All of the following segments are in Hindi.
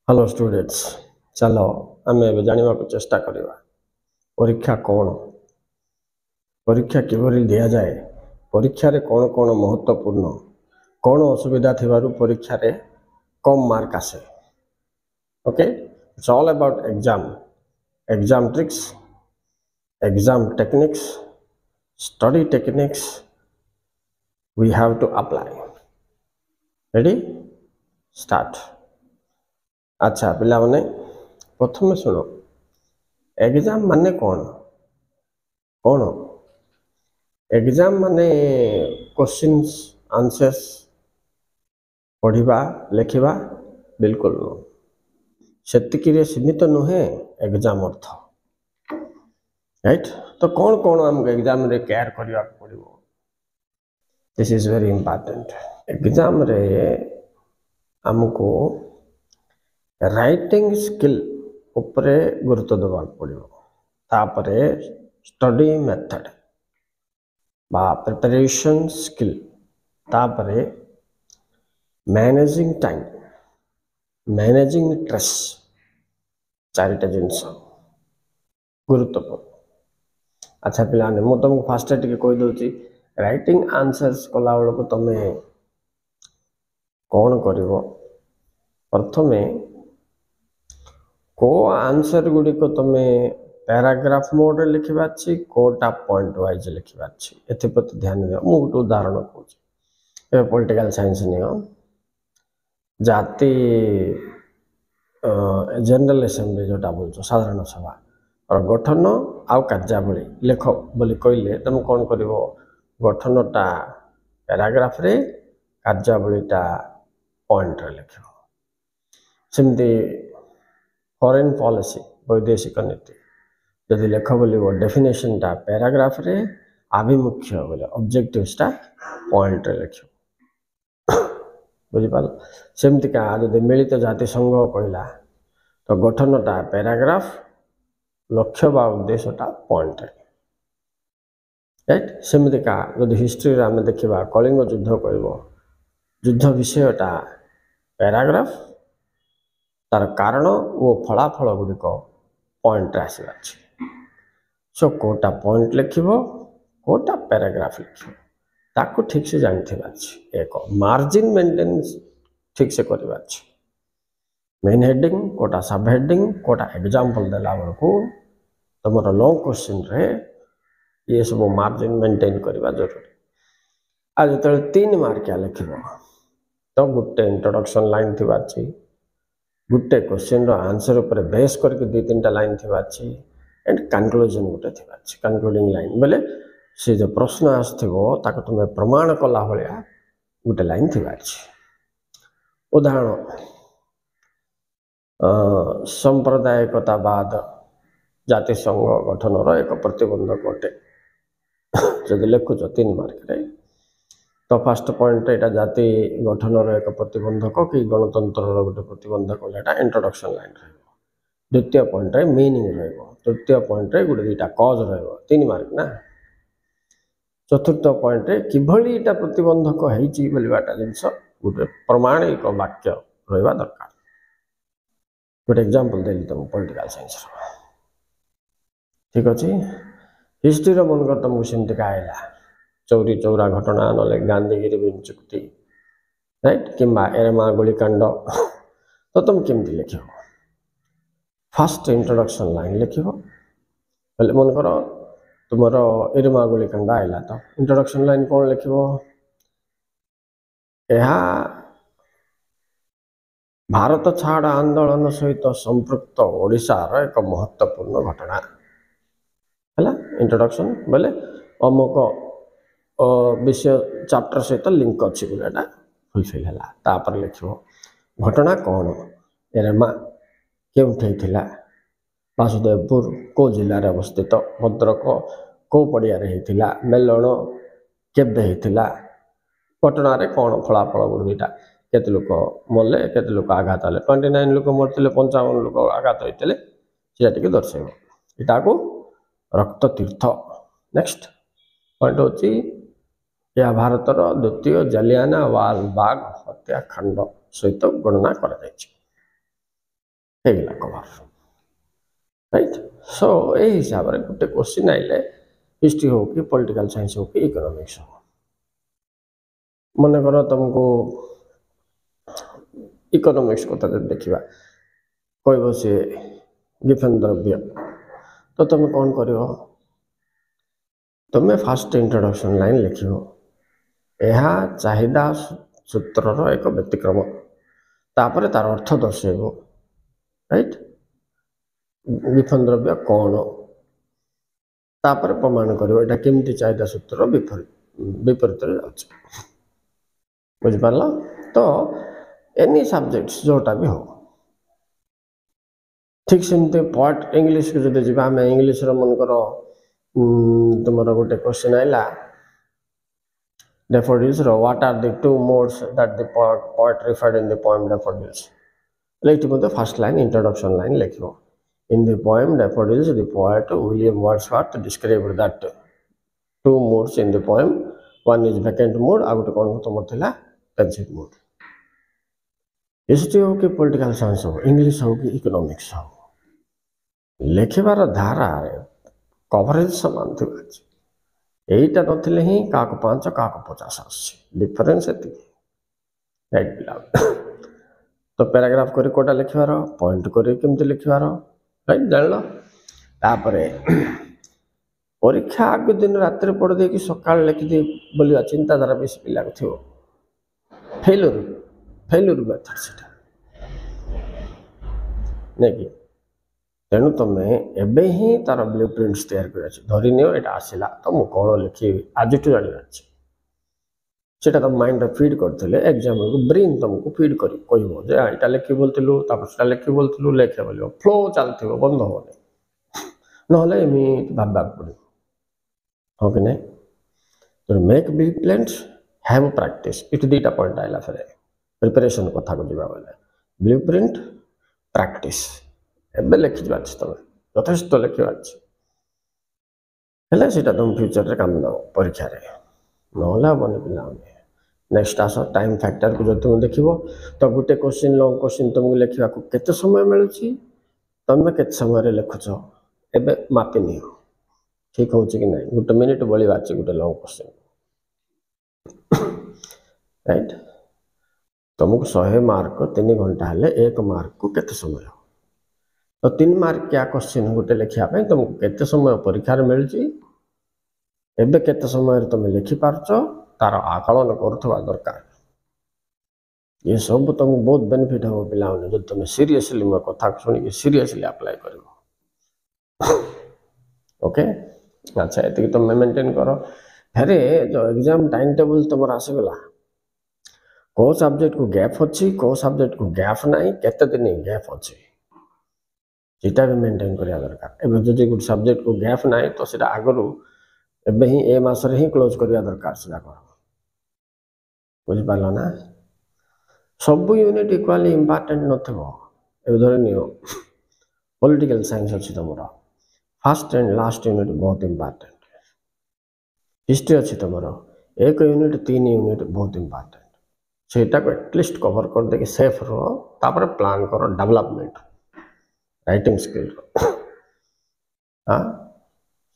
हेलो स्टूडेंट्स, चलो आम ए जाना चेष्टा करवा परीक्षा कौन, परीक्षा किभली दि जाए, परीक्षा रे कौन कौन महत्वपूर्ण, कौन असुविधा थिबारु परीक्षा रे कम मार्क आसे। Okay, it's all about exam, exam tricks, exam techniques, study techniques we have to apply. Ready, start. अच्छा पिला माने प्रथम सुनो, एग्जाम माने कौन कौन एग्जाम माने क्वेश्चंस आंसर्स पढ़ा लिखा बिल्कुल नुह, से सीमित नुहे एग्जाम अर्थ। राइट, तो कौन कौन आमको एग्जाम रे केयर करने पड़ो, this is very important. Exam रे आमको राइटिंग स्किल उपरे गुरुत्व देवा पड़ो, तापरे स्टडी मेथड बा प्रिपरेशन स्किल, तापरे मैनेजिंग टाइम, मैनेजिंग स्ट्रेस, चारिटा जिनस गुरुत्वपूर्ण। अच्छा पिलाने मु तुमको फास्ट टे कहीदे, राइटिंग आंसर्स कला बेलू तुम कौन कर प्रथमे को आंसर गुड़िक तुम पैराग्राफ मोड रे लिखा कोटा पॉइंट वाइज लिखा एप्रति ध्यान दियो। मु गोटे उदाहरण कहूँ, पॉलिटिकल साइंस नियो, जाति जनरल असेंबली जोटा बोल साधारण सभा और गठन आउ कार्यावली लेख बोली कहले तुम कौन कर गठनटा पैराग्राफ रे, कार्यावलीटा पॉइंट रे लिख। सेमती फॉरेन पॉलिसी वैदेशिक नीति जदि लेख बोल डेफिनेशनटा पैराग्राफ रे, आभिमुख्य बोले ऑब्जेक्टिव्सटा पॉइंट रे लिख। बुझिपाल, सेमतिका जदि मिलित जाति संघ कहला तो गठनटा पैराग्राफ, लक्ष्य बा उद्देश्यटा पॉइंट रे। राइट, सेमतिका जदि हिस्ट्री रे आमे देखिबा कलिंग युद्ध कहबो, युद्ध विषयटा पैराग्राफ, तार कारण वो फलाफल गुड़िक पॉइंट आसवा। सो कोटा पॉइंट लिखिबो, कोटा पैराग्राफ लिखिबो, ताको ठीक से जानते एक मार्जिन मेंटेनेंस ठीक से करवा। मेन हेडिंग कोटा सब हेडिंग कोटा एग्जांपल देला बेलू तुम लॉन्ग क्वेश्चन रे ये सब मार्जिन मेंटेन करवा जरूरी। आज जो 3 मार्किया लिख तो गोटे इंट्रोडक्शन लाइन थी, गोटे क्वेश्चन आंसर उपर बेस करके 2-3टा लाइन थी, एंड कंक्लूजन गोटे थी, कंक्लूडिंग लाइन बोले से जो प्रश्न आसो ताको तुम प्रमाण कला भाया गोटे लाइन थी। उदाहरण सांप्रदायिकतावाद जातिसंघ गठन एक प्रतिबंधक अटे जब लिखुच 3 मार्क रे, तो फास्ट पॉइंट यहाँ जाति गठन एक प्रतिबंधक कि गणतंत्र गोटे प्रतिबंधक इंट्रोडक्शन लाइन रही। द्वितीय पॉइंट रे मीनिंग रही, तृतीय पॉइंट रे गोटे 2टा कज रही, 3 मार्क ना। चतुर्थ पॉइंट रे किभली एटा प्रतिबंधक होईची बोलवाटा जिनस गोटे प्रमाणिक वाक्य रहा दरकार। गोटे एग्जांपल देली तुम पॉलिटिकल साइंस, ठीक अच्छे। हिस्ट्री मन कर तुमको सेमती आएगा चौरी चौरा घटना ना गांधीगिरी बिन चुक्ति, राइट, किंबा एरेमा गोलीकांड, तो तुम केमती लिख फास्ट इंट्रोडक्शन लाइन लिख। मन कर तुम एरेमा गोलीकांड आएगा तो इंट्रोडक्शन लाइन कौन लिख, भारत छाड़ आंदोलन सहित संपृक्त ओडिशार एक महत्वपूर्ण घटना है। इंट्रोडक्शन बोले अमुक विषय चैप्टर सहित लिंक अच्छी बोलेटा फुलफिल है। तापर लिख घटना कौन, एरेमा के वासुदेवपुर को जिले अवस्थित, भद्रक को पड़िया मेलन केबे होता, घटना कौन फलाफल गुड़ीटा केते लोक मरले केते लोक आघात हेले, 29 लोक मरते 55 लोक आघात होते टे दर्शेब यहाँ को रक्त तीर्थ। नेक्स्ट पॉइंट होची यह भारतर द्वितीय जालियाना वाला बाग हत्याकांड सहित गणना कर। ହେଇଗଲା କଭର राइट सो ए हिसाब से गोटे क्वेश्चन आइले हिस्ट्री हो कि पॉलिटिकल साइंस हो कि इकोनॉमिक्स हो मन कर तुमको इकोनॉमिक्स कथा देखा कह सी गिफेन द्रव्य तो तुम कौन कर तुम्हें फास्ट इंट्रोडक्शन लाइन लिख यह चाहिदा सूत्रर एक व्यतिक्रम तापर तार अर्थ दर्शेब राइट गिफेन द्रव्य कौन तापर प्रमाण कर केमती चाहिदा सूत्र विपरीत बुझिपार तो एनी सब्जेक्ट्स जोटा भी हो ठीक सेमती पॉट इंग्लिश को जो जी आम इंग्लिश मन कर तुम गोटे क्वेश्चन आइला daffodils what are the two modes that the poet referred in the poem daffodils like the first line introduction line लिखो in the poem daffodils the poet William Wordsworth described that two modes in the poem one is vacant mode ଆଉ ଗୋଟେ କଣ ତମର ଥିଲା pensive mode हिस्ट्री हो कि पॉलिटिकल साइंस हो इंग्लिश हो कि इकोनॉमिक्स हो लिखिबार धारा कवरेज समान थी यहीटा नथिले ही क्या 5 क्या 50 आसछि डिफरेंस एति राइट पिला तो पैराग्राफ करी कोटा लिखिबार पॉइंट करी केमति लिखिबार राइट जानलो तापरे परीक्षा आग दिन रात रे पढ़ दे कि सकाळ लिखि दे बोलिया चिंताधारा बेसी पिला थियो फेल्यूर मेथड सेटा नेकी तेणु तुम एबे ही तार ब्लू प्रिंट्स तैयार कर धरी नियो एटा आसिला तो मु कौन लिखी आज जानी सेटा तुम माइंड फीड करते एग्जाम को ब्रेन तुमको फीड कर कहबो जे एटा लिखी बोलथिलु तापर सेटा लिखी बोलथिलु लेखे बोलियो फ्लो चलथिबो बंद होने नहले एमिति भाबा पड़े हो कि नहीं तो make blueprints have practice it दीटा पॉइंट आइला फेरे प्रिपरेशन कथा को दिबा बोले ब्लू प्रिंट प्रैक्टिस एबे लिखि जाछ तुम यथेष्ट लिखा है तुम फ्यूचर रे काम दो परीक्षा रे नहला बने पिला नेक्स्ट आस टाइम फैक्टर को जो तुम देखो तो गोटे क्वेश्चन लॉन्ग क्वेश्चन तुमको लिखा केते समय मिलुची तुम केते समय रे लिखुछ एबे मापि नियो ठीक हो कि नहीं गोटे मिनिट बड़ी बात गोटे लॉन्ग क्वेश्चन राइट तुमको 100 मार्क 3 घंटा हेले 1 मार्क को केते समय तो 3 मार्क क्या क्वेश्चन गोटे लिखापी तुमको केते समय परीक्षा मिलूँ एबे केते समय तुम लिखि पारछ तार आकलन करुवा दरकार ये सब तुमको बहुत बेनिफिट हम पिला जो तुम सीरियसली मो कथा शुणी सीरियसली अप्लाई कर ओके अच्छा ये तुम मेंटेन कर हेरे जो एग्जाम टाइम टेबल तुम आसगला को सब्जेक्ट को गैप अच्छी को सब्जेक्ट को गैप नहीं केते दिन गैप अच्छी सीटा भी मेंटेन करिया दरकार एबे जदि गुड सब्जेक्ट को गैप नाही तो सेटा आगरु एबे ही ए मास रे ही क्लोज करिया दरकार सेटा कर बुझि पाला ना सब यूनिट इक्वली इंपोर्टेंट नथबो एबे धरि नियो पॉलिटिकल साइंस अछि तमरा फर्स्ट एंड लास्ट यूनिट बहुत इंपोर्टेंट हिस्ट्री अछि तमरा एक यूनिट 3 यूनिट बहुत इंपोर्टेंट सेटा को एटलीस्ट कवर कर दे के सेफ रहो तापर प्लान करो development writing skill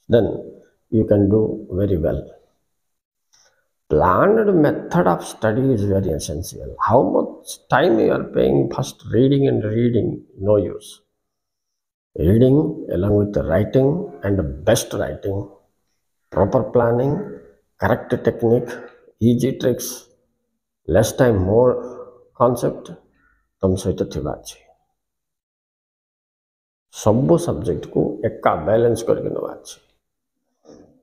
then you can do very well planned method of study is very essential how much time you are paying first reading and reading no use reading along with the writing and the best writing proper planning correct technique easy tricks less time more concept तुम सहित थिबा अछि सब सब्जेक्ट को एका बैलेंस करके नवा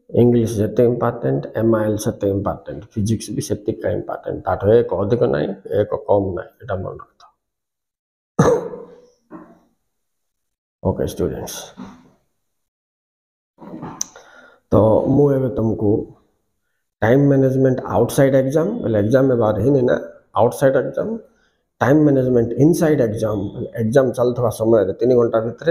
इंग्लिश जिते इम्पोर्टेंट एमआईएल से इम्पोर्टेंट फिजिक्स भी से इम्पोर्टेंट ताठ एक अधिक ना एक कम ना ये मन रखता ओके स्टूडेंट्स तो मुझे तुमको time management outside exam exam में बाहर ही नहीं ना outside exam time management inside exam चलता समय 3 घंटा भितर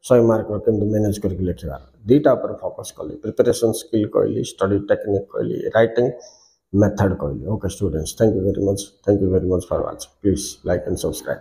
100 मार्क केमती मैनेज करके लिखा दीटा पर फोकस कली प्रिपरेशन स्किल कहली स्टडी टेक्निक कहली राइटिंग मेथड कहली okay students thank you very much for watching please like and subscribe